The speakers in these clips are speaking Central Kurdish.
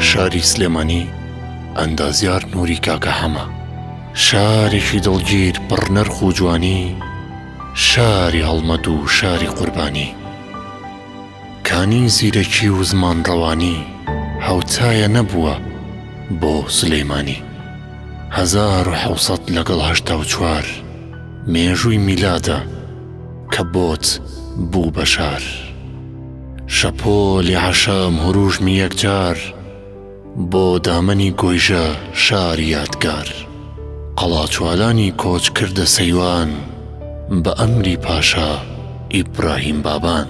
شاری سلێمانی ئەندازیار نووری کاکە حەمە، شارێکی دڵگیر پڕ نەرخ و جوانی، شاری هەڵمەت و شاری قوربانی، کانی زیرەکی و زمان ڕەوانی هەوتایە نەبووە بۆ سلەیمانی. 1984 مێژووی میلادە کە بۆت بوو بەشار، شەپۆلی عەشام هەروژمی یەکجار بۆ دامەنی گۆیژە شاری یادگار. قەڵاچوالانی کۆچ کردە سەیوان بە ئەمری پاشا ئیبراهیم بابان،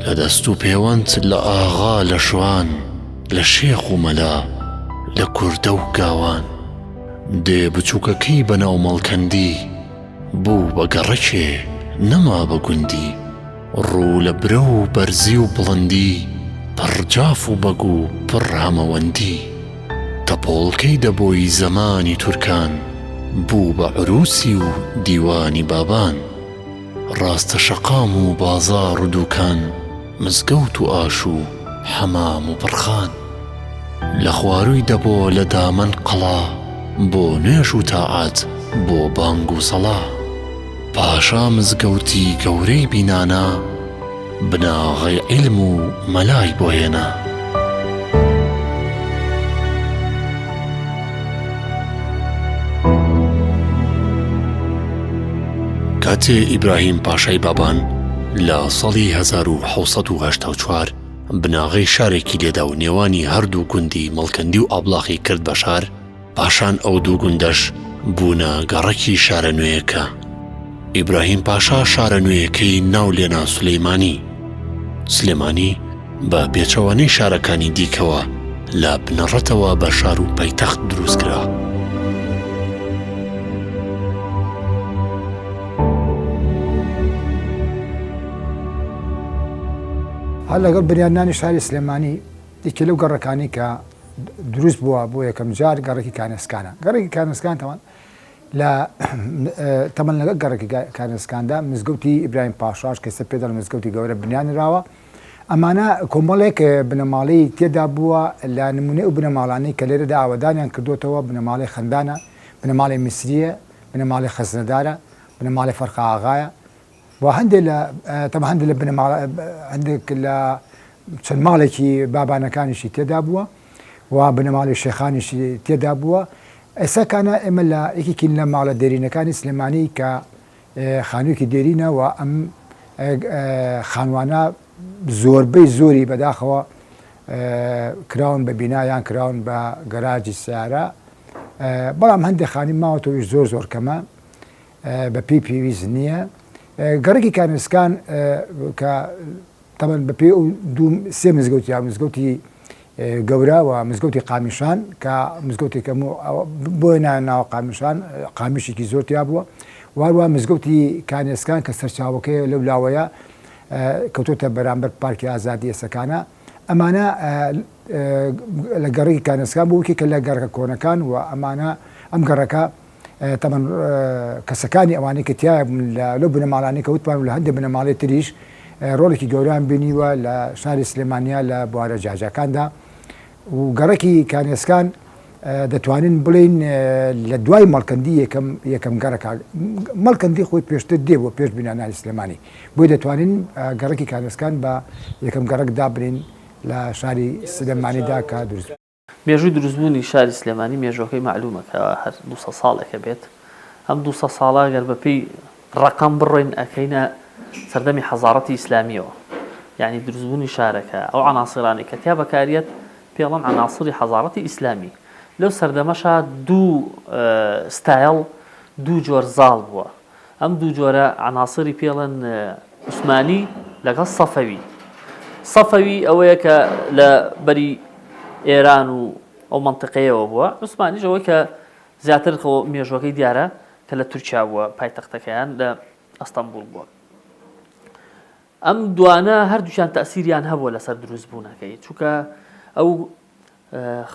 لە دەست و پەیوەند لە ئاغا لە شوان، لە شێخ و مەلا لە کوردە و گاوان. دێ بچووکەکەی بەناو مەڵکەندی بوو بە گەڕەکێ نەما بە گوندی، ڕوو لە برە و بەرزی و بڵندی پڕ جاف و بەگ و پڕ هەمەوەندی. تەپۆڵکەی دەبۆی زەمانی تورکان بوو بە عروسی و دیوانی بابان، ڕاستە شەقام و بازاڕ و دووکان، مزگەوت و ئاش و حەمام و پڕخان. لە خوارووی دەبۆ لە دامەن قەڵا بۆ نوێژ و تاعات بۆ بانگ و سەڵا. پاشا مزگەوتی گەورەی بینانە بناغی عیلم و مەلای بۆ هێنا. کاتێ ئیبراهیم پاشای بابان لە ساڵی 1984 بناغی شارێکی لێدا و نێوانی هەردوو گوندی مەڵکەندی و ئابلاغی کرد بە شار، پاشان ئەو دوو گوندەش بوونە گەڕەکی شارە نوێیەکە. ئیبراهیم پاشا شارە نوێیەکەی ناو لێنا سلەیمانی. سلێمانی بە پێچەوانەی شارەکانی دیکەوە لە بنەڕەتەوە بە شار و پەیتەخت دروستکرا. هەر لەگەڵ بنیاننانی شاری سلێمانی دیکە لەو گەڕەکانی کە دروست بووە بۆ یەکەم جار گەڕێکی کانسکانە. گەڕێکی کانسکان تەمەن لەگەڵ گەڕێکی کانسکاندا مزگەوتی ئیبراهیم پاشاش کە ئێستا پێدەڵێن مزگەوتی گەورە بنیانراوە. ئەمانە کۆمەڵێک بنەماڵەی تێدا بووە لە نمونەی ئەو بنەماڵانەی کە لێرەدا ئاوەدانیان کردوتەوە. بنەماڵی خەندانە، بنەماڵی میسریە، بنەماڵی خەزنەدارە، بنەماڵی فەرخە ئاغایە و هەندێک لە چەند ماڵێکی بابانەکانیشی تێدا بووە و بنەماڵی شێخانیشی تێدا بووە. ئێساکانە ئێمە لە یەکێکی لە ماڵە دێرینەکانی سلێمانی کە خانوویەکی دێرینە و ئەم خانوانە زۆربەی زۆری بەداخەوە کراون بە بینایان کراون بە گەراجی سیارە، بەڵام هەندێک خانی ماوەتەوەی زۆر کەمە بە پێویست نییە. گەڕێکی کانسکان کە تەمەن بەپێ و سێ مزگەوتی مزگەوتی گەورە و مزگەوتی قامیشان کە مزگەوتێکەکەم بۆ ناوە قامیشان قامیشێکی زۆرتیا بووە، واروە مزگەوتی کانسکان کە سەرچاوەکەی لەو لاوەیە کەوتۆتە بەرامبەر پارکی ئازادی ئێسەکانە. ئەمانە لە گەڕێکی کانسکان بوو کە لە گەڕەکە کۆنەکان و ئەمانە ئەم گەڕەکە تەمەن کەسەکانی ئەوانەی کە تایە لەو بنەماڵانی کە وتمان لە هەندێک بنەماڵی تریش ڕۆڵێکی گەورەیان بینیوە لە شاری سلێمانیا لە بوارە جاجەکاندا. و گەڕێکی کانسکان دەتوانین بڵین لە دوای مەڵکەندی یەکەم گەڕەکە. مەڵکەندی خۆی پێشتر دێ بۆ پێش بینانانی سلێمانی، بۆی دەتوانین گەڕێکی کانسکان بە یەکەم گەڕەک دابرین لە شاری سلێمانیدا کە دروست. مێژووی دروستبوونی شاری سلێمانی مێژوەکەی معلومە کە هەر 200 ساڵێکە بێت. ئەم 200 ساڵە گەر بەپێی ڕقم بڕۆین ئەکەینە سەردەمی حەزارەتی ئیسلامیەوە، یعنی دروستبوونی شارەکە ئەو عناسرانی کە تیا بەکارێت پێڵەم عناسری حەزارەتی ئیسلامی. لەو سەردەمەشە دوو ستایل دوو جۆر زاڵ بووە. ئەم دوو جۆرە عناسری پێڵەن عوسمانی لەگەڵ سەفەوی. سەفەوی ئەوەیە کە لە بەری ئێران و ئەو منطقەیەوە بووە. عوسمانیش ئەوەی کە زیاتر مێژوەکەی دیارە کە لە تورکیا بووە، پایتەختەکەیان لە ئەستەمبول بووە. ئەم دوانە هەردووشیان تەسیریان هەبووە لەسەر دروستبوونەکەی، چونکە ئەو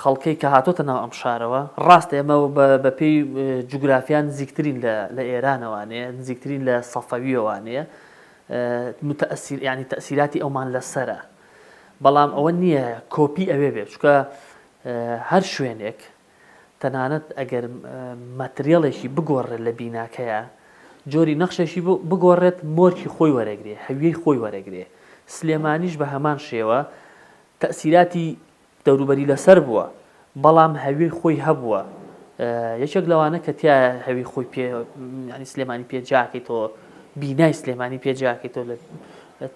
خەڵکەی کە هاتۆتە ناو ئەم شارەوە ڕاستە ئێمە بەپێی جوگرافیان نزیکترین لە ئێرانەوانەیە، نزیکترین لە سەفەویەوانەیە، ینی تەسیراتی ئەومان لەسەرە. بەڵام ئەوە نییە کۆپی ئەوێ بێت، چونکە هەر شوێنێک تەنانەت ئەگەر ماتریێڵێکی بگۆڕێت لە بیناکەیە جۆری نەخشێکی بگۆڕێت مۆرکی خۆی وەرەگرێ هەویەی خۆی وەرەگرێ سلێمانیش بە هەمان شێوە تەسیراتی دەوروبەری لەسەر بووە بەڵام هەویەی خۆی هەبووە یەکێک لەوانە کە تیا هەوی خۆی ینی سلێمانی پێجاکەیتەوە بینای سلێمانی پێجاکەیتەوە لە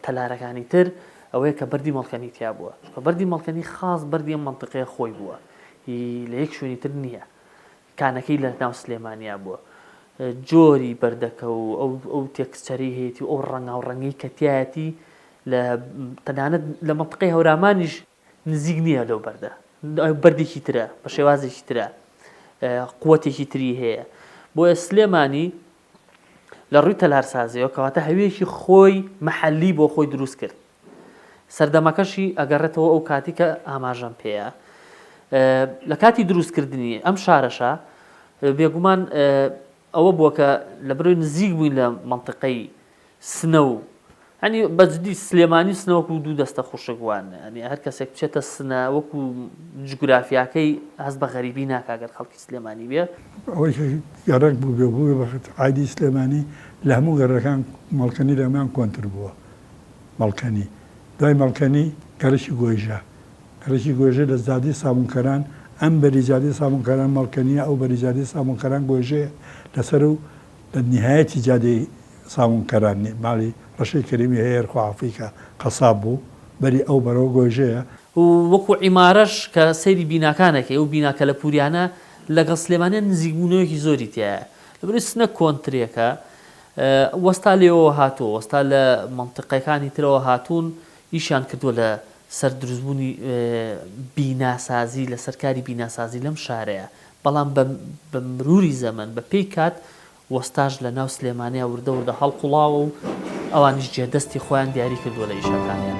تەلارەکانی تر ئەوەیە کە بەردی مەڵکەنی تیا بووە بەردی مەڵکەنی خاص بەردی منطقەیە خۆی بووە لە یەک شوێنی تر نییە کانەکەی لە ناو سلێمانیا بووە جۆری بەردەکە و ئەو تێکسچەری هەیەی و ئەو ڕەنگا و ڕەنگەی کە تایەتی لە تەنانەت لە منطقەی هەورامانیش نزیک نییە لەو بەردە بەردێکی ترە بە شێوازێکی ترە قووەتێکی تری هەیە بۆیە سلێمانی لە ڕووی تەلارسازیەوە کەواتە هەویەکی خۆی مەحەلی بۆ خۆی دروست کرد سەردەمەکەشی ئەگەڕێتەوە ئەو کاتی کە ئاماژەم پێەیە لە کاتی دروستکردنی ئەم شارەشە بێگومان ئەوە بووە کە لە بەرەوەی نزیک بووین لە منطقەی سنە و ینی بەجددی سلێمانی سنەوەکو دوو دەستە خوشکوان ینی هەر کەسێک بچێتە سنە وەکو جوگرافیاکەی هەست بە غەریبی ناکاگەر خەڵکی سلێمانی بێ ئەوەی گەڕک بوو بێ بەخت عادی سلێمانی لە هەموو گەڕەکان مەڵکەنی لەمان کۆنتر بووە مەڵکەنی دوای مەڵکەنی گەرەی گۆیژە گەرەی گۆژە لە زادی سامونکەران ئەم بەریجادی سامونکەران مەڵکەنیە ئەو بەریجادی سامونکەران گۆژەیە لەسەر و لە نهایەتی جادەی سامونکەرانی ماڵی ڕەشەی کەریمی هەیە خوافیکە قەساب بوو بەری ئەو بەرەوە گۆژەیە وەکو عیمارەش کە سەیری بیناکانێکی ئەو بیناکە لە پوریانە لەگەڵ سلێمانیان نزیکبوونەوەیکی زۆری تایە لەبەرەوەی سنە کۆنترێکە وەستا لێەوە هاتووە وەستا لە منطقەکانی ترەوە هاتوون ئیشان کردووە لە سەر دروستبوونی بیناسازی لە سەرکاری بیناسازی لەم شارەیە بەڵام بە مروری زەمن بە پێی کات وەستاش لە ناو سلێمانیا وردە هەڵقوڵاوە و ئەوانیش جێدەستی خۆیان دیاری کردووە لە ئیشەکانیان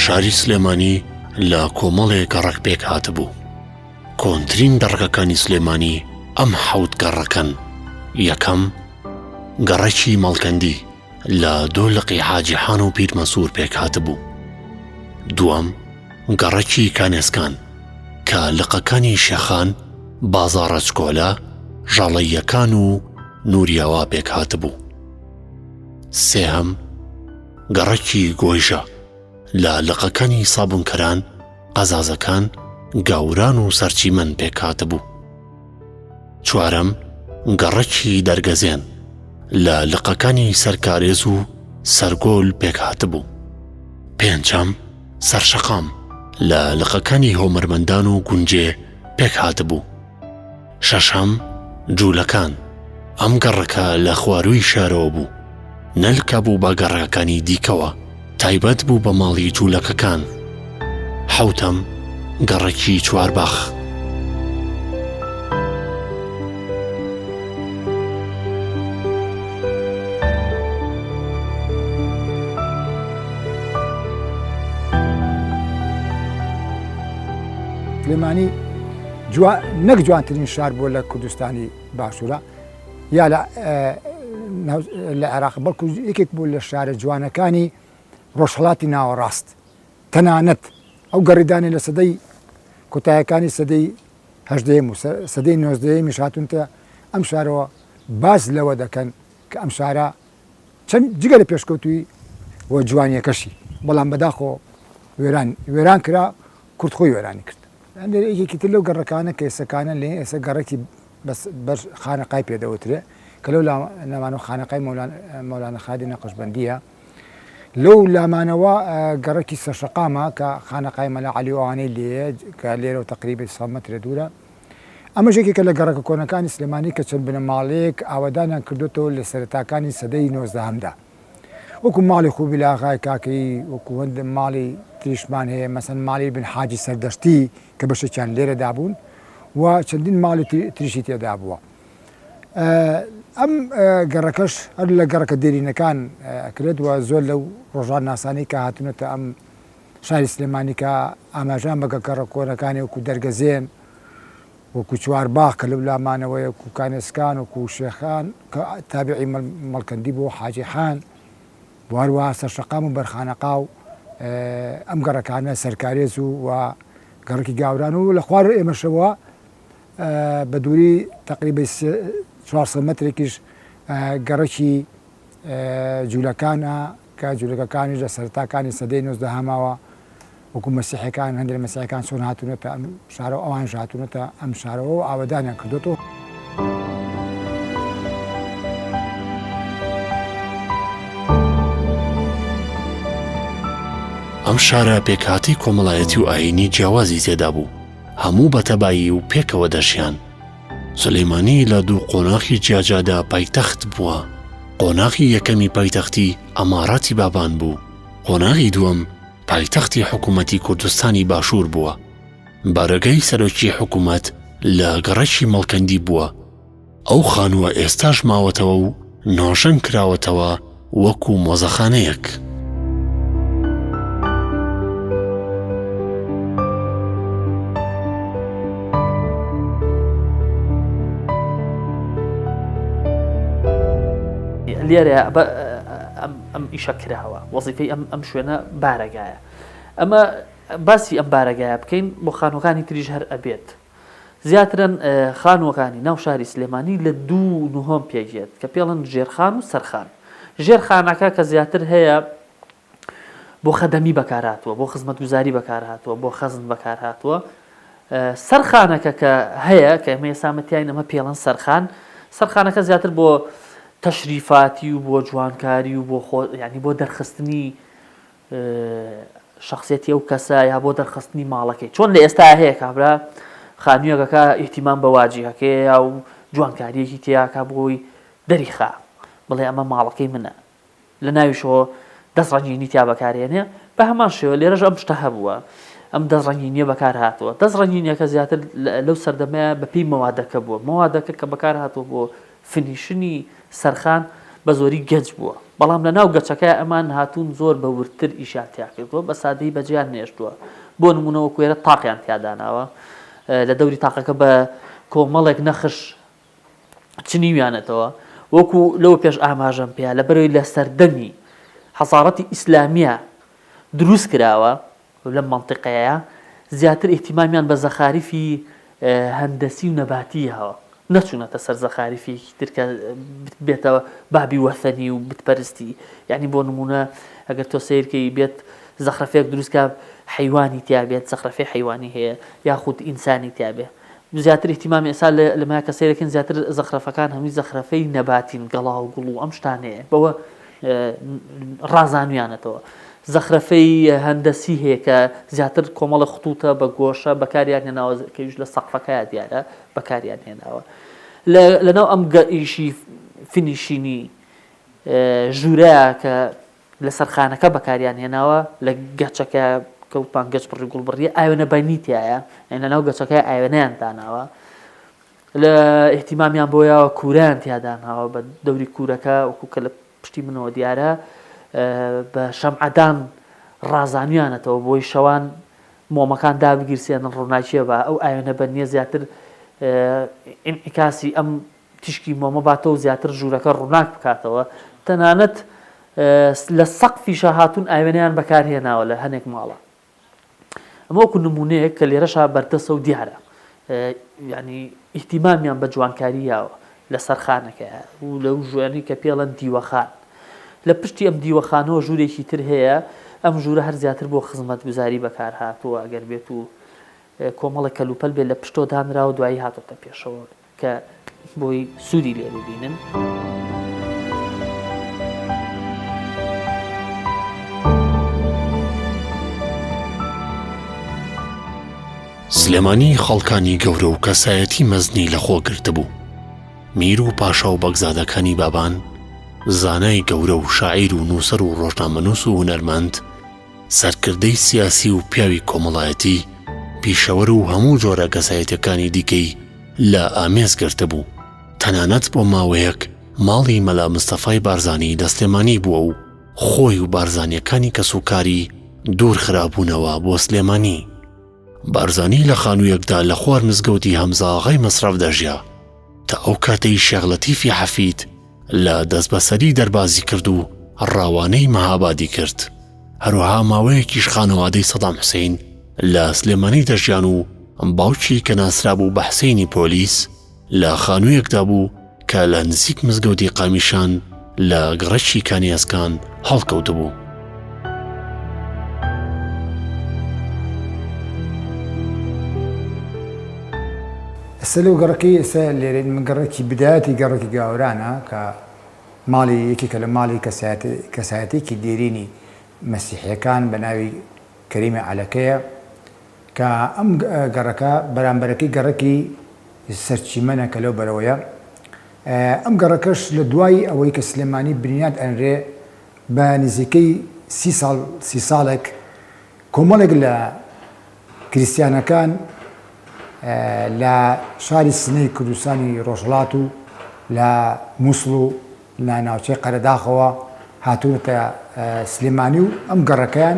شاری سلێمانی لە کۆمەڵێک گەڕەک پێک هاتبوو کۆنترین دەڕەکەکانی سلێمانی ئەم حەوت گەڕەکەن یەکەم گەڕەکی مەڵکەندی لە دۆلقی حاجیحان و پیرمەسوور پێک هاتبوو دووەم گەڕەکی کانێسکان کە لقەکانی شێخان بازاڕە چکۆلە ژاڵەیەکان و نووریەوە پێک هاتبوو سێهەم گەڕەکی گۆیژە لە لقەکانی سابونکەران قەزازەکان گاوران و سەرچیمەن پێک هاتبوو چوارەم گەڕەکی دەرگەزێن لە لقەکانی سەرکارێز و سەرگۆل پێک هاتبوو پێنجەم سەرشەقام لە لقەکانی هۆمەرمەندان و گونجێ پێک هاتبوو شەشەم جوولەکان ئەم گەڕەکە لە خواروی شارەوە بوو نەلکە بوو بە گەڕەکانی دیکەوە تایبەت بوو بە ماڵی جوولەکەکان حەوتەم گەڕەکی چوارباخ سلێمانی نەک جوانترین شار بۆ لە کوردستانی باشوورە یا لە عێراق بەڵکو یەکێک بوو لە شارە جوانەکانی ڕۆژهەڵاتی ناوەڕاست تەنانەت ئەو گەڕیدانی لە سەدەی کۆتاییەکانی سەدەی هەژدەهەم و سەدەی نۆزدەهەمیش هاتوونتە ئەم شارەوە باز لەوە دەکەن کە ئەم شارە چەند جگە لە پێشکەوتووی وە جوانیەکەشی بەڵام بەداخۆ وێران کرا کورد خۆی وێرانی کرد یەکێکی تر لەو گەڕەکانە کە ئێسەکانە لێ ئێستا گەڕێکی بەر خانەقای پێدەوترێ کە لەو لامانەوە خانەقای مەولانە خادی نەقشبەندیە لەو لامانەوە گەڕێکی سەرشەقامە کە خانەقای مەلا عەلیوانەی لێیە کە لێرە تقریبا 100 مەترە دوورە ئەمەش یەکێکە لە گەڕەکە کۆنەکانی سلێمانی کە چەند بنەماڵەیەک ئاوەدانیان کردوێتەوە لە سەرەتاکانی سەدەی 19دا وەکو ماڵی خوبیلاغای کاکەی وەکو هەند ماڵی تریشمان هەیە مەسەن ماڵی بن حاجی سەردەشتی کە بەشێکیان لێرەدا بوون و چەندین ماڵی تریشی تێدا بووە ئەم گەڕەکەش هەر لە گەڕەکە دێرینەکان کرێت و زۆر لەو ڕۆژان ناسانی کە هاتوونەتە ئەم شاری سلێمانی کە ئاماژان بەگە گەڕە کۆنەکانی وەکو دەرگەزێن وەکو چوارباغ کە لەو لامانەوەی وەکو کانێسکان وەکو شێخان کە تابعی مەڵکەندی بۆ حاجی خان بۆ هەروەها سەرشەقام و بەرخانەقا و ئەم گەڕەکانە سەرکارێز و گەڕێکی گاوران و لە خوار ئێمەشەوە بە دووری تقریبا 400 مترێکیش گەڕێکی جوولەکانە کە جوولەکەکانیش لە سەرتاکانی سەدەی 19 هەماوە وەکو مەسیحەکان هەندێک مەسیحەکان چۆن هاتوونەتە ئەم شارەوە ئەوانش هاتوونەتە ئەم شارەوە و ئاوەدانیان کردوێتەوە. ئەم شارە پێکهاتی کۆمەڵایەتی و ئاینی جیاوازی تێدا بوو، هەموو بەتەبایی و پێکەوە دەژیان. سلەیمانی لە دوو قۆناغی جیاجادا پایتەخت بووە. قۆناغی یەکەمی پایتەختی ئەماراتی بابان بوو، قۆناغی دووەم پایتەختی حکوومەتی کوردستانی باشوور بووە. بارەگەی سەرۆکی حکوومەت لە گەڕەکی مەڵکەندی بووە. ئەو خانووە ئێستاش ماوەتەوە و نۆژەنگ کراوەتەوە وەکو مۆزەخانەیەک. لێرە ئەم ئیشە کراوە وەزیفەی ئەم شوێنە بارەگایە. ئەمە باسی ئەم بارەگایە بکەین بۆ خانووەکانی تریژ هەر ئەبێت. زیاترن خانووەکانی ناو شاری سلێمانی لە دوو نوهۆم پێگێت کە پێڵن ژێرخان و سەرخان. ژێرخانەکە کە زیاتر هەیە بۆ خەدەمی بەکارهاتووە، بۆ خزمەتگوزاری بەکارهاتووە، بۆ خەزم بەکارهاتووە. سەرخانەکە کە هەیە کە ئێمە ئێسامەتیان ئەمە پێڵن سەرخان، سەرخانەکە زیاتر بۆ تەشریفاتی و بۆ جوانکاری و ینی بۆ دەرخستنی شخصیەتی ئەو کەسە یا بۆ دەرخستنی ماڵەکەی. چۆن لە ئێستا هەیە کابرا خانوویەکەکە ئیحتیمام بە واجیهەکەی یا و جوانکاریەکی تیاکە بۆی دەریخا بڵێ ئەمە ماڵەکەی منە، لە ناویشەوە دەستڕەنجینی تیا بەکارێنێ. بە هەمان شێوە لێرەش ئەم شتە هەبووە، ئەم دەستڕەنجینیە بەکار هاتووە. دەستڕەنجینیەکە زیاتر لەو سەردەمەیە بەپێی مەوادەکە بووە، مەوادەکە کە بەکار هاتووە بۆ فنیشنی سەرخان بە زۆری گەنج بووە، بەڵام لە ناو گەچەکە ئەمان هاتوون زۆر بە ورتر ئیشاتیا کردووە، بە سادەی بەجیان نێشتووە. بۆ نمونەوە کوێرە تاقیان تیاداناوە، لە دەوری تاقەکە بە کۆمەڵێک نەخش چنیویانێتەوە. وەکو لەوە پێش ئاماژەم پێیا لە بەرەوەی لە سەردەمی حەزارەتی ئیسلامیە دروست کراوە لەم مەنتیقەیە، زیاتر ئیحتیمامیان بە زەخاریفی هەندەسی و نەباتیەوە، نەچوونەتە سەر زەخاریفێکی تر کە بێتەوە بابی وەثەنی و بتپەرستی. یعنی بۆ نمونە ئەگەر تۆ سیرکەی بێت زەخرەفەیەک دروستکە حیوانی تیا بێت، زەخرەفەی حیوانی هەیە یاخود ئینسانی تیا بێت، زیاتر ئیحتیمامی ئێستا لەمایە کە سیرەکەن زیاتر زەخرەفەکان هەمووی زەخرەفەی نەباتین، گەڵا و گوڵ و ئەم شتانەیە، بەوە ڕازانویانەتەوە. زەخرەفەی هەندەسی هەیە کە زیاتر کۆمەڵە خطوتە بە گۆشە بەکاریان هێناوە، کەویش لە سەقفەکەیە دیارە بەکاریان هێناوە. لەناو ئەم ئیشی فینیشینی ژوورەیە کە لە سەرخانەکە بەکاریان هێناوە، لە گەچەکە کەوتمان گەچ بڕی گوڵ بڕیە ئاوێنە بەنیتیایە، لەناو گەچەکەی ئاوێنەیان داناوە، لە ئیحتیمامیان بۆیەوە کوورەیان تیاداناوە بە دەوری کوورەکە وەکو کە لە پشتی منەوە دیارە بە شەمعەدان ڕازانویانەتەوە بۆی شەوان مۆمەکان دابگیرسێنن ڕووناکیە بە ئەو ئاوێنە بەنیە زیاتر ئینعیکاسی ئەم تیشکی مۆمە باتەوە زیاتر ژوورەکە ڕووناک بکاتەوە. تەنانەت لە سەقفیشە هاتوون ئاوێنیان بەکارهێناوە لە هەنێک ماڵە. ئەمە وەکو نمونەیەک کە لێرەشا بەردەسە و دیارە، یعنی ئیحتیمامیان بە جوانکاریاوە لە سەرخانەکەیە و لەو ژوێنی کە پێڵەن دیوەخان. لە پشتی ئەم دیوەخانەوە ژوورێکی تر هەیە، ئەم ژوورە هەر زیاتر بۆ خزمەتگوزاری بەکار هاتووە، ئەگەر بێت و کۆمەڵێک کەلوپەل بێت لە پشتۆ دانرا و دوایی هاتۆتە پێشەوە کە بۆی سوودی لێ ببینن. سلێمانی خەڵکانی گەورە و کەسایەتی مەزنی لەخۆ گرتبوو. میر و پاشا و بەگزادەکانی بابان، زانای گەورە و شاعیر و نووسەر و ڕۆژنامەنووس و هونەرمەند، سەرکردەی سیاسی و پیاوی کۆمەڵایەتی، پیشەوەر و هەموو جۆرە کەسایەتیەکانی دیکەی لە ئامێز گرتبوو. تەنانەت بۆ ماوەیەک ماڵی مەلا مستەفای بارزانی دەستێمانی بووە و خۆی و بارزانیەکانی کەسوکاری دوور خرابوونەوە بۆ سلێمانی. بارزانی لە خانوویەکدا لە خوار مزگەوتی هەمزاغای مەسرەف دەژیا تا ئەو کاتەی شێخ لەتیفی حەفید لە دەست بەسەری دەربازی کرد و ڕاوانەی مەهابادی کرد. هەروەها ماوەیەکیش خانەوادەی سەدام حوسێین لە سلێمانی دەژیان و باوکی کە ناسرا بوو بە حسێنی پۆلیس لە خانوویەکدا بوو کە لە نزیک مزگەوتی قامیشان لە گڕەکی کانیاسکان هەڵکەوت بوو. ئێستا لەو گەڕەکەی ئێستا لێرە من گەڕێکی بدایەتی گەڕێکی گاورانە کە ماڵی یەکێکە لە ماڵی کەسایەتێکی دێرینی مەسیحیەکان بە ناوی کەریمە عەلەکەیە کە ئەم گەڕەکە بەرامبەرەکەی گەڕێکی سەرچیمەنە کە لەو بەرەوەیە. ئەم گەڕەکەش لە دوای ئەوەی کە سلێمانی بنیاد ئەنرێ بە نزیکەی 30 ساڵێک کۆمەڵێک لە کریسیانەکان لە شاری سنەی کوردستانی ڕۆژهەڵات و لە مووسڵ و لە ناوچەی قەرەداخەوە هاتوونەتە سلێمانی و ئەم گەڕەکەیان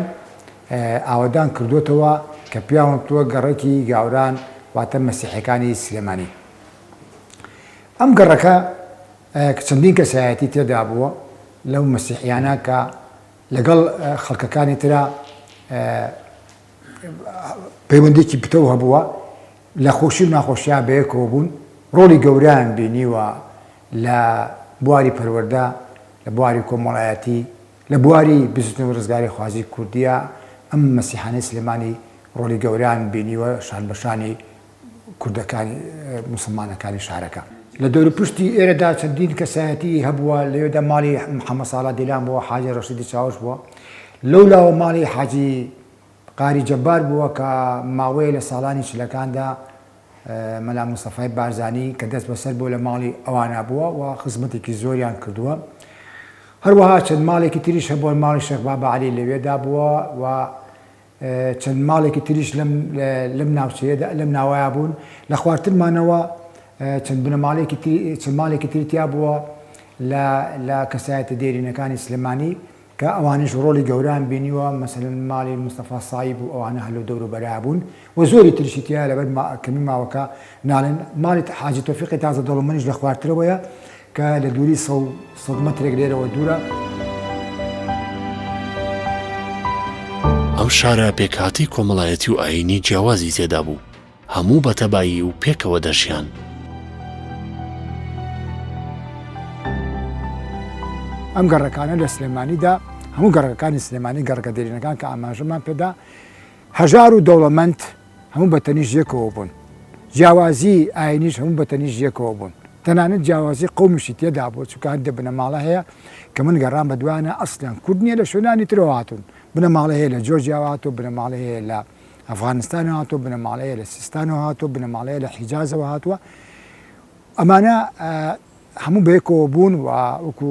ئاوادان کردوتەوە کە پیاوەتووە گەڕێکی گاوران واتە مەسیحیەکانی سلێمانی. ئەم گەڕەکە چەندین کەسایەتی تێدا بووە لەو مەسیحیانە کە لەگەڵ خەڵکەکانی ترە پەیوەندێکی پتە هەبووە لە خۆشی و ناخۆشیان بەیەکەوە بوون، ڕۆڵی گەوریان بینیوە لە بواری پەروەردە، لە بواری کۆمەڵایەتی، لە بواری بزوتن و ڕزگاری خوازی کوردیە. ئەم مەسیحانەی سلێمانی ڕۆڵی گەوریان بینیوە شان بەشانی کوردەکانی موسڵمانەکانی شارەکە. لە دەور پشتی ئێرەدا چەندین کەسایەتی هەبووە، لەوێدا ماڵی محەممەد ساڵا دیلان بووە، حاجی ڕەشیدی چاوش بووە، لەولاوە ماڵی حاجی قاری جەبار بووە کە ماوەیە لە ساڵانی چلەکاندا مەلا مستەفای بارزانی کە دەست بەسەر بوو لە ماڵی ئەوانە بووە و خزمەتێکی زۆریان کردووە. هەروەها چەند ماڵێکی تریش هەبووە، ماڵی شێخ بابا عەلی لەوێدا بووە و چەند ماڵێکی تریش لەم ناوچەیەدا لەم ناوایە بوون. لە خواردترمانەوە چەند ماڵێکی تریتیا بووە لە کەسایەتە دێرینەکانی سلێمانی کە ئەوانش ڕۆڵی گەوران بینیوە، مەسەلەن ماڵی مستەفا سایب و ئەوانە هەلو دەور و بەرا بوون و زۆری تریشیتیا لەبەر کەمی ماوەکە ناڵێن. ماڵی حاجی تۆفیقی تازە دەوڵەمەنیش لە خواردترەوەیە کە لە دووری 100 مەترێک لێرەوە دوورە. ئەم شارە پێکهاتی کۆمەڵایەتی و ئاینی جیاوازی تێدا بوو، هەموو بەتەبایی و پێکەوە دەژیان. ئەم گەڕەکانە لە سلێمانیدا هەموو گەڕەکانی سلێمانی گەڕەکە دێرینەکان کە ئاماژەمان پێدا هەژار و دەوڵەمەند هەموو بەتەنیش یەکەوە بوون، جیاوازی ئاینیش هەموو بەتەنیش یەکەوە بوون، تەنانەت جیاوازی قەومیشی تێدا بوو چونکە هەندێک بنەماڵە هەیە کە من گەڕام بە دوانە ئەسڵیان کورد نییە، لە شوێنانی ترەوە هاتوون. بنەماڵە هەیە لە جۆرجیا هاتوو، بنەماڵە هەیە لە ئەفغانستان هاتوو، بنەماڵە هەیە لە سیستانەوە هاتوو، بنەماڵە هەیە لە حیجازەوە هاتووە. ئەمانە هەموو بەیەکەوە بوون و وەکو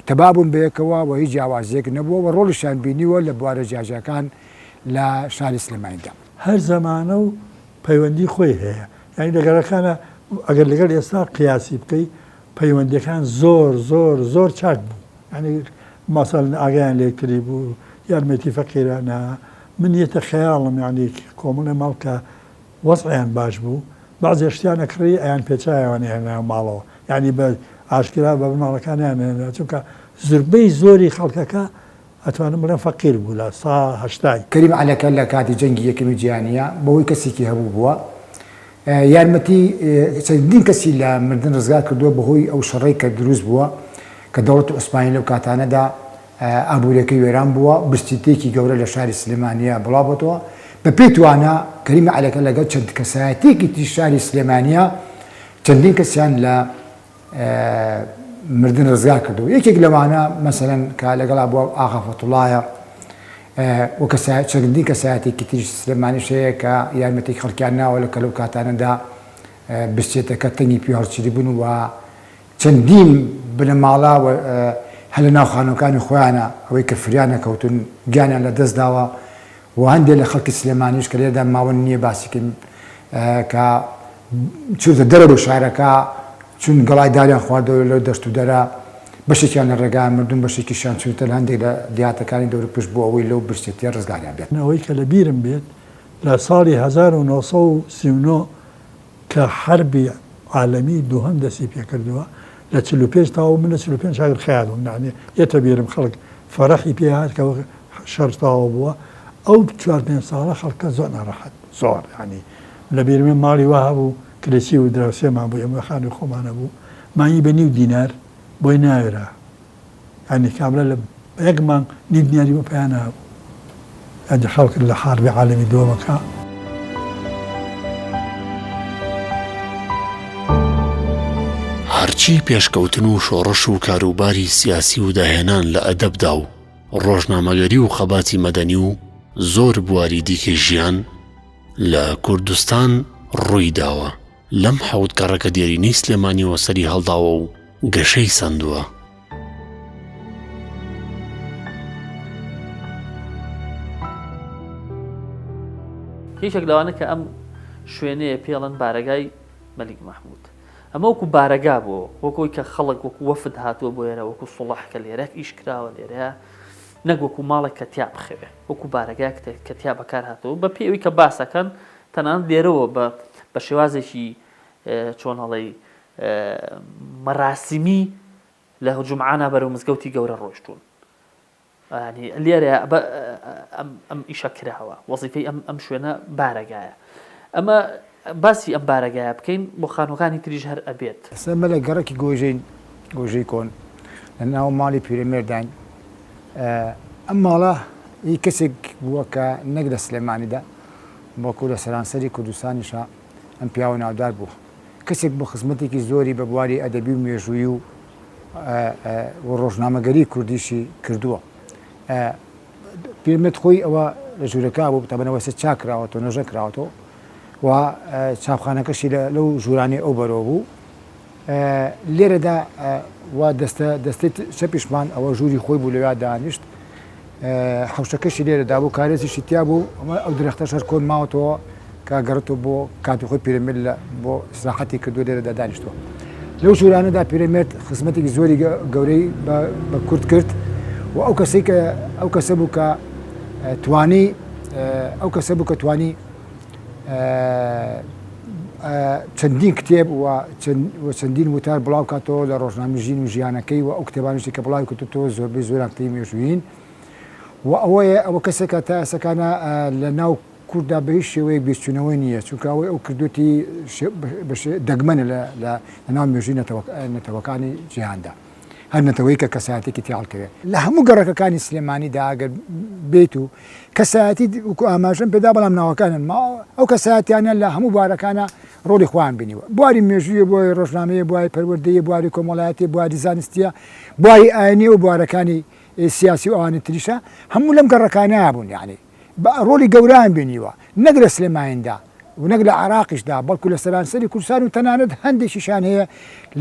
تەبابوون بەیەکەوە و هیچ جیاوازیەک نەبووە و ڕۆڵیشیان بینیوە لە بوارە جیاجەکان لە شاری سلێمانیدا. هەر زەمانە و پەیوەندی خۆی هەیە، یعنی لە گەڕەکانە ئەگەر لەگەڵ ئێستا قیاسی بکەی پەیوەندیەکان زۆر زۆر زۆر چاک بوو، ینی مەسەڵەن ئاگایان لێکردی بوو، یارمەتی فەقیرانە. من یەتە خەیاڵم یعنی کۆمەڵێ ماڵکە وەزعیان باش بوو، بەعزێ شتیانە کڕی ئەیان پێچایەوە هێنا ماڵەوە، یعنی بە ئاشکرا بە بناڵەکانیان هێنا چونکە زربەی زۆری خەڵکەکە ئەتوانم بڵێم فەقیر بوو لە سا هەشتای. کەریم عەلەکە لە کاتی جەنگی یەکەمی جیهانیە بەهۆی کەسێکی هەبوو بووە، یارمەتی چەندین کەسی لە مردن ڕزگار کردووە بەهۆی ئەو شەڕەی کە دروست بووە کە دەوڵەتی عوسمانی لەو کاتانەدا ئابوووریەکەی وێران بووە، برسیتێکی گەورە لە شاری سلێمانیە بڵاوبەتەوە. بە پێی توانە کەریمە عەلەکە لەگەڵ چەند کەسایەتێکی تی شاری سلێمانیە چەندین کەسیان لە مردن ڕزگار کردو. یەکێک لەوانە مەسەلەن کە لەگەڵا بووە ئاغا فەتوڵایە و چەندین کەسایەتێکی تریش سلێمانیش هەیە کە یارمەتێکی خەڵکیان ناوە لە کە لەو کاتانەدا برسێتەکە تەنگی پێ هەڵگیری بوون و چەندین بنەماڵا هەل لە ناو خانووەکانی خۆیانە ئەوەی کە فریان نەکەوتون گیانیان لە دەست داوە و هەندێک لە خەڵکی سلێمانیش کە لێدا ماوە نییە باسیکن کە چوتە دەرەوە شارەکە چون گەڵای داریان خواردەوە لەو دەشت و دەرە بەشێکیان لە ڕێگایان مردوون، بەشێکیشیان چوتە هەندێک لە دیاتەکانی دەور پشت بوو ئەوەی لەو برسێتیە ڕزگاریان بێت. ئەوەی کە لە بیرم بێت لە ساڵی 1939 کە حربی عالەمی دووهەم دەستی پێکردووە لە 45 تاوە من لە 45 شاگر خیالم نانێ یەتە بێرم خەڵک فەرەحی پێ هات کە شەر تاوە بووە ئەو 4 ساڵە خەڵکە زۆر ناڕەحەت زۆر ینی لە بیرمێ ماڵی وا هەبوو کلێسی و دراوسێمان بوو ئێمە خانی خۆمانە بوو مانی بە نیو دینار بۆی ناوێرا ینی کاملە لە یەک مانگ نیو دیناری بۆ پێیان هەبوو ئەدی خەڵک لە حربی عالەمی دووەمەکە هەرچی پێشکەوتن و شۆڕش و کاروباری سیاسی و داهێنان لە ئەدەبدا و ڕۆژنامەگەری و خەباتی مەدەنی و زۆر بواری دیکەی ژیان لە کوردستان ڕووی داوە لەم حەوت گەڕەکە دێرینەی سلێمانیەوە سەری هەڵداوە و گەشەی سەندووە. هیچێک لەوانە کە ئەم شوێنەیە پێڵەن بارەگای مەلیک مەحموود ئەمە وەکو بارەگا بووە وەکۆی کە خەڵک وەکو وەفد هاتووە بۆ ئێرە وەکو سوڵح کە لێرەك ئیش کراوە لێرەیە نەک وەکو ماڵێک کە تیا بخەوێ وەکو بارەگا کە تیا بەکار هاتەوە بە پێوی کە باسەکەن تەنانەت لێرەوە بە شێوازێکی چۆن هەڵەی مەراسیمی لە جومعانە بەرەو مزگەوتی گەورە ڕۆیشتوون لێرە ئەم ئیشە کراوە وەزیفەی ئەم شوێنە بارەگایە ئەمە باسی ئەم بارەگایە بکەین بۆ خانووەکانی تریژ هەر ئەبێت سەمە لە گەڕێکی گۆژەی کۆن لە ناو ماڵی پیرەمێردان ئەم ماڵە هی کەسێک بووە کە نەک لە سلێمانیدا بۆکو لە سەرانسەری کوردستانیشە ئەم پیاوە ناودار بوو کەسێک بۆ خزمەتێکی زۆری بە بواری ئەدەبی و مێژووی و ڕۆژنامەگەری کوردیشی کردووە پیرمێرد خۆی ئەوە لە ژوورەکە بوو تەبەنەوە سە چاکراوەتەوە نەژە کراوەتەوە و چاپخانەکەشی لەو ژوورانی ئەو بەرەوە بوو لێرەدا وا دەستەی شەپیشمان ئەوە ژووری خۆی بوو لەوێ دانیشت حوشەکەشی لێرەدا بوو کارێزیشی تیا بوو ئەمە ئەو درەختەش هەر کۆن ماوەتەوە کە گەڕێتەوە بۆ کاتی خۆی پیرەمێرد بۆ ئیسراحەتی کردو لێرەدا دانیشتەوە لەو ژوورانەدا پیرەمێرد خزمەتێکی زۆری گەورەی بە کورد کرد و ئەو کەسە بوو کە توانی چەندین کتێب و چەندین وتار بڵاو کاتەوە لە ڕۆژنامەژین و ژیانەکەی و ئەو کتێبانشی کە بڵاو کردوەوە زۆربەی زۆران کتێبی مێژووین و ئەوە کەسێکە تا ئەسەکانە لە ناو کووردا بە هیچ شێوەیە بێچوونەوەی نییە چونکە ئەوەی ئەو کردوتی دەگمەنە لە ناو مێژووی نەتەوەکانی جیهاندا هەر نەتەوەی کە کەسایەتێکی تیاڵکەوێت لە هەموو گەڕەکەەکانی سلێمانیدا ئەگەر بێت و کەسایەتی وکو ئاماژەم پێدا بەڵام ناوەکانن ئەو کەسایەتیانە لە هەموو بارەکانە ڕۆڵی خۆیان بینیوە بواری مێژوویە بۆی ڕۆژنامەیە بوای پەروەردەیە بواری کۆمەڵایەتی بواری زانستیە بواری ئاینی و بوارەکانی سیاسی و ئەوانە تریشە هەموو لەم گەڕەکانە بوون یعنی ڕۆڵی گەوران بینیوە نەک لە سلێمانیدا و نەک لە عێراقیشدا بەڵکو لە سەرانسەری کوردستان و تەنانەت هەندێکیشان هەیە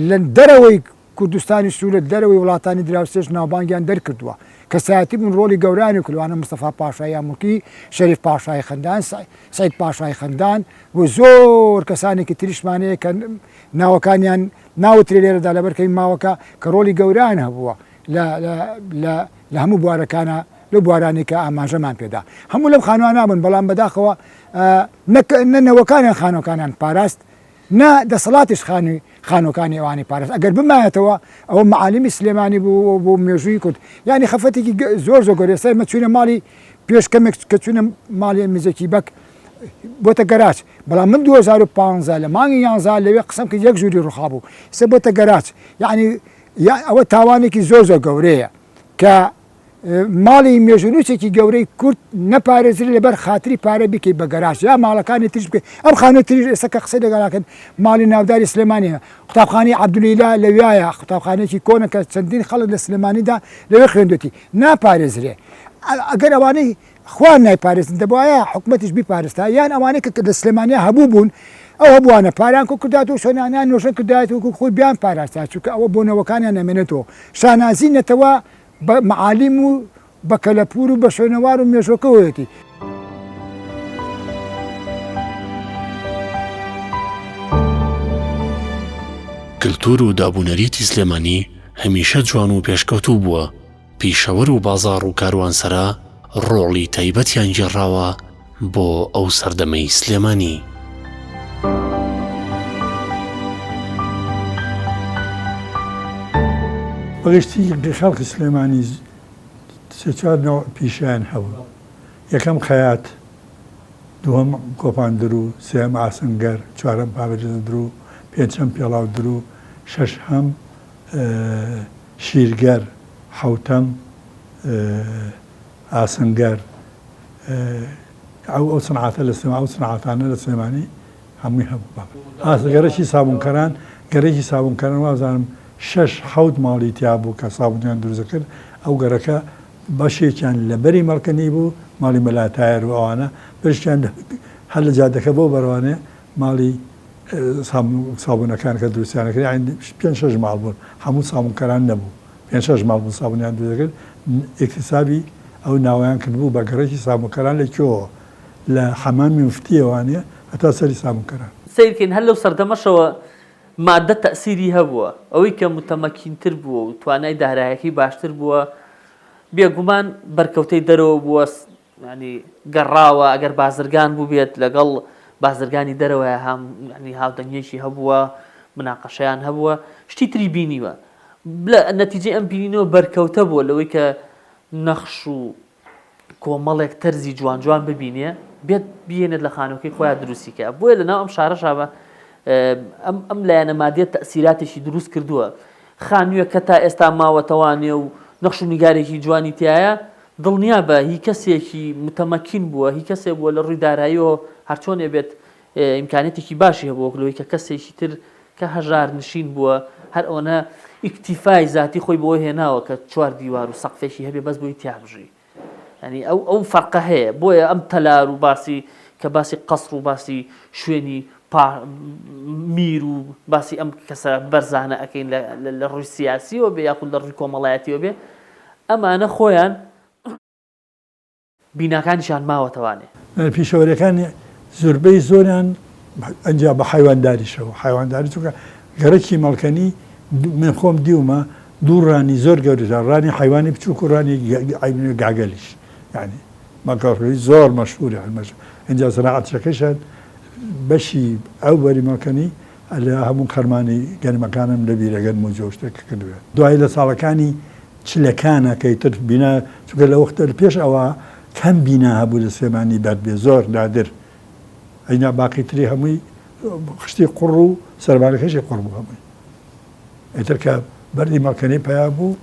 لە دەرەوەی کوردستانی سوورە دەرەوەی وڵاتانی دراوسێش ناوبانگیان دەرکردووە کەسایەتی بوون ڕۆلی گەورانی کلوانە مستەفا پاشای یاموکی شەریف پاشای خەندان سەید پاشای خەندان و زۆر کەسانێکی تریشمانەیە کە ناوەکانیان ناوترێ لێرەدا لەبەرکەی ماوەکە کە ڕۆلی گەوران هەبووە لە هەموو بوارەکانە لە بوارانی کە ئاماژەمان پێدا هەموو لەم خانووان نابن بەڵام بەداخەوە نەوەکانیان خانۆکانیان پاراست نا دەسەڵاتیش خانۆکانی ئەوانی پاراست ئەگەر بمایەتەوە ئەوە معالمی سلێمانی بوو بۆ مێژووی کورد یعنی خەفەتێکی زۆر گەورەسای مەچوونە ماڵی پێشکەمێک کە چوونە ماڵی میزەکی بەک بۆتە گەراج بەڵام من 2015 لە مانگی 11 لەوێ قسەم کرد یەک ژووری ڕووخا بوو سێ بۆتە گەراج یعنی ئەوە تاوانێکی زۆر گەورەیە کە ماڵی مێژونوچێکی گەورەی کورد نەپارێزری لەبەر خاتری پارە بکەیت بە گەراج یا ماڵەکانی تریش بکەیت ئەم خانە تریش ئێستا کە قسەی لەگەڵاکەن ماڵی ناوداری سلێمانیە قوتابخانەی عەبدولیلا لەوایە قوتابخانەیەکی کۆنە کە چەندین خەڵک لە سلێمانیدا لەوێ خوێندوێتی ناپارێزرێ ئەگەر ئەوانەی خوان نایپارێزن دەبوایە حکومەتیش بیپارێستا یان ئەوانەی کە لە سلێمانیا هەبوو بوون ئەو هەبووانە پاران کردات و شۆنانیان نوێژە کردات و خۆی بیان پاراستا چونکە ئەوە بۆنەوەکانیان نەمێنێتەوە شانازینەتەوە بە معالیم و بە کەلەپور و بە شوێنەوار و مێژۆکەوەیەتی کلتور و دابوونەریتی سلێمانی هەمیشە جوان و پێشکەوتوو بووە پیشەوەر و بازاڕ و کاروانسەرا ڕۆڵی تایبەتیان گێڕاوە بۆ ئەو سەردەمەی سلێمانی. بەگشتی خەڵکی سلێمانی سێ چوار نەوع پیشیان هەبوو. یەکەم خەیات، دووەم کۆپاندر و سێم ئاسنگەر، چوارەم پابەجەدر و پێنجەم پێڵاودر و شەشەم شیرگەر، حەوتەم ئاسنگەر. ئەو سنعاتە لە ئەو سنعاتانە لە سلێمانی هەمووی هەبوو. گەرەکی سابوونکەران، گەرەکی سابوونکەران وازانم 6-7 ماڵی تیا بوو کە سابوونیان دروست کرد. ئەو گەرەکە بەشێکیان لە بەری مەڵکەنی بوو، ماڵی مەلاتایەر و ئەوانە، بەشیان هەر لە جادەکە بۆ بەڕوانێ ماڵی سابوونەکان کە دروستیانە کرد. 5-6 ماڵ بوون، هەموو سابوونکەران نەبوو. 5-6 ماڵ بوون سابوونیان دروست کرد. ئیکتیسابی ئەو ناویان کرد بوو بە گەرەکی سابوونکەران لەکوێوە لە حەمامی مفتیەوانە هەتا سەری سابوونکەران. سیرکەین هەر لەو سەردەمەشەوە مادە تەسیری هەبووە، ئەوەی کە متەمەکینتر بووە و توانای دارایەکی باشتر بووە، بێگومان بەرکەوتەی دەرەوە بووە، ینی گەڕاوە. ئەگەر بازرگان بوو بێت لەگەڵ بازرگانی دەرەوەی هاودەنگێکی هەبووە، مناقەشەیان هەبووە، شتی تری بینیوە. نەتیجەی ئەم بینینەوە بەرکەوتە بووە لەوەی کە نەخش و کۆمەڵێک تەرزی جوان جوان ببینێ، بێت بێنێت لە خانووەکەی خۆیان دروستیکە. بۆیە لەناو ئەم شارەشا بە ئەم لایەنە مادیە تەسیراتێکی دروست کردووە. خانوویە کە تا ئێستا ماوەتەوانێ و نەخش و نیگارێکی جوانی تایە، دڵنیا بە هی کەسێکی متەمەکین بووە، هی کەسێک بووە لە ڕووی داراییەوە هەرچۆنێ بێت ئیمکانێتێکی باشی هەبووە لەوەی کە کەسێکی تر کە هەژار نشین بووە، هەر ئەوەنە ئیکتیفای ذاتی خۆی بۆ هێناوە کە چوار دیوار و سەقفێکی هەبێ بەس بۆی تیابژی. ینی ئەو فەرقە هەیە. بۆیە ئەم تەلار و باسی کە باسی قەسر و باسی شوێنی میر و باسی ئەم کەسە بەرزانە ئەەکەین لە ڕووی سیاسیەوە بێ یاخود لە ڕووی کۆمەڵایەتیەوە بێ، ئەمانە خۆیان بیناکانیشان ماوەتەوانێ. پیشەوەریەکانی زۆربەی زۆریان ئەنجا بە حیوانداریشەوە. حیوانداری چونکە گەرەکی مەڵکەنی من خۆم دیومە دوو ڕانی زۆر گەورەدا، ڕانی حیوانی بچووک و ڕانی گاگەلیش، یعنی مەکەڕی زۆر مەشهوری هەلمەش. ئەنجا زراعەتەکەیشان بەشی ئەو بەری مەڵکەنی لە هەموو قەرمانی گەنمەکانم لەبیرەگەن و جۆ شتێک کردوێت. دوای لە ساڵەکانی چلەکانە کەیتر بینا چونکە لە وەختە پێش ئەوە کەم بینا هەبوو لە سلێمانی بەر بێ، زۆر نادر. ئەینا باقیتری هەمووی خشتی قوڕ و سەربارەکەشی قوڕ بوو هەمووی. ئیتر کە بەردی مەڵکەنی پیا بوو،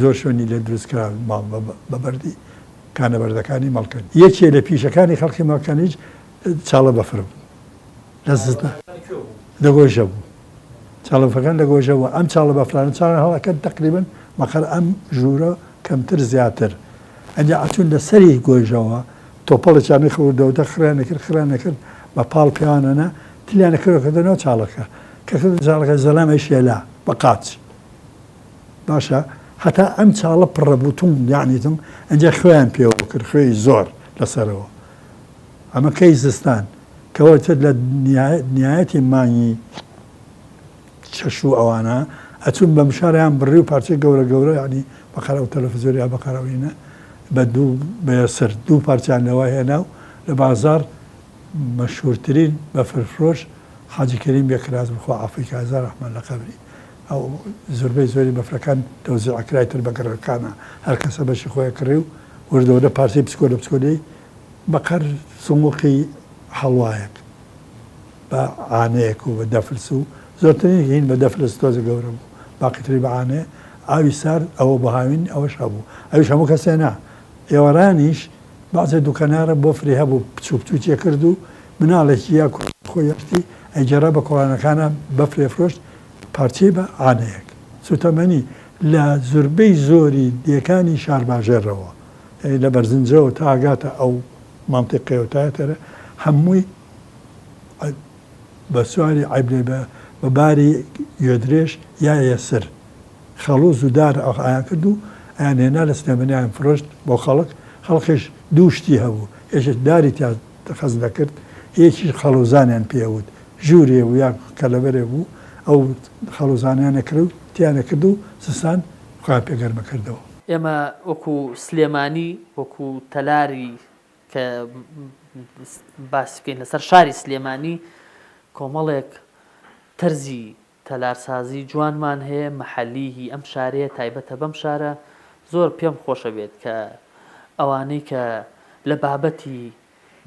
زۆر شوێنی لێ دروستکرا ماڵ بە بەردی کانە بەردەکانی مەڵکەنی. یەکێ لە پیشەکانی خەڵکی مەڵکەنیش چاڵە بەفر بوو، لە زستە لەگۆژە بوو. چاڵەفەکان لەگۆژە بوو. ئەم چاڵە بەفرانە چاڵە هەڵەکە تەقریبن مەخەر ئەم ژوورە کەمتر زیاتر. ئەنجا ئەچون لە سەری گۆژەوە تۆپەڵێکیانی خەوردەوتە خرانەکرد بە پاڵ پیانەنە تلیانە کردەوە چاڵەکە کە چاڵەکە زەلامەی شێلا بە قاچ باشە. هەتا ئەم چاڵە پڕەبووتم یعنیتم ئەنجا خوێیان پێوە کرد، خوێی زۆر لەسەرەوە. ئەمە کەی زستان کەوەتر لە نیایەتی مانگی چەش و ئەوانە ئەچون بە مشاریان بڕی و پارچەی گەورە گەورە، ینی بەقەرە و تەلەڤیزۆریا بەقەرەوەینە بەسەر دوو پارچیان لەوە هێنا و لە بازار مەشهورترین بە فرفرۆش حاجی کەریم بێکراز بخوا ئافریکا هەزار ڕەحمەت لە قەبری. ئەو زۆربەی زۆری بەفرەکان تەوزیعکرای تر بە گەڕەکانە، هەر کەسە بەشی خۆیان کڕی و وردەوەرە پارچەی پسکۆلە پسکۆلەی بەقەر سموقی هەڵوایەک بە ئانەیەک و بە دەفلس و زۆرترین هین بە دەفلس تۆزە گەورە بوو، باقیتری بە ئانەیە. ئاوی سارد ئەوە بەهاوین ئەوەش هەبوو، ئەوش هەموو کەسێنا. ئێوەرانیش بازێ دوکەنارە بۆ فری هەبوو پچوپچوچیە کرد و مناڵێکی یا خۆیەتی ئەیجارە بە کۆڵانەکانە بەفرێ فرۆشت پارچەی بە ئانەیەک. سوتەمەنی لە زۆربەی زۆری دیەکانی شار باژێرەوە لە بەرزنجەوە تا ئاگاتە ئەو مانتیقەوەتایەتەرە هەمووی بە سواری عیبلێ بە باری گوێدرێژ یا یەسر خەڵوز و دار ئەیان کرد و ئەیان هێنا لە سلێمانیان فرۆشت بۆ خەڵکیش دوو شتی هەبوو. یەکێک داری تا خەز دەکرد، یەکی خەڵوزانیان پێوت ژوورێ و یا کەلەبەرێ بوو، ئەو خەڵوزانیانە کرد و تیانە کرد و سستان خۆیان پێگەرمە کردەوە. ئێمە وەکو سلێمانی وەکو تەلاری کە باسی بکەین لەسەر شاری سلێمانی کۆمەڵێک تەرزی تەلارسازی جوانمان هەیە مەحەلیی ئەم شارەیە تایبەتە بەم شارە زۆر پێم خۆشە بێت کە ئەوانەی کە لە بابەتی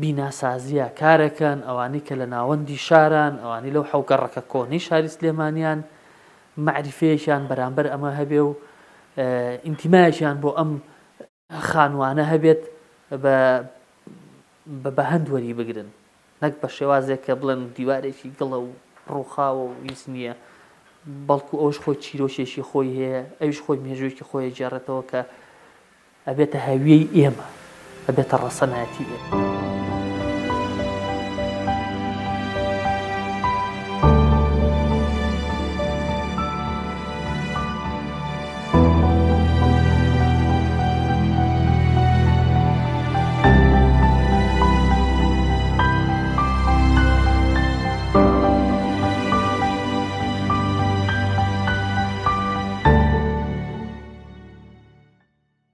بیناسازیە کارەکەن ئەوانەی کە لە ناوەندی شاران ئەوانەی لەو حەوگەڕەکە کۆنی شاری سلێمانیان معریفەیەکیان بەرامبەر ئەمە هەبێ و ئینتیمایەکیان بۆ ئەم خانوانە هەبێت بە هەندوەری بگرن نەک بە شێوازێک کە بڵێن دیوارێکی گڵە و ڕووخاوە و هیچ نییە بەڵکو ئەوش خۆی چیرۆشێکی خۆی هەیە ئەوش خۆی مێژوویەکی خۆی جێڕێتەوە کە ئەبێتە هەویەی ئێمە ئەبێتە ڕەسەنایەتی ئێمە.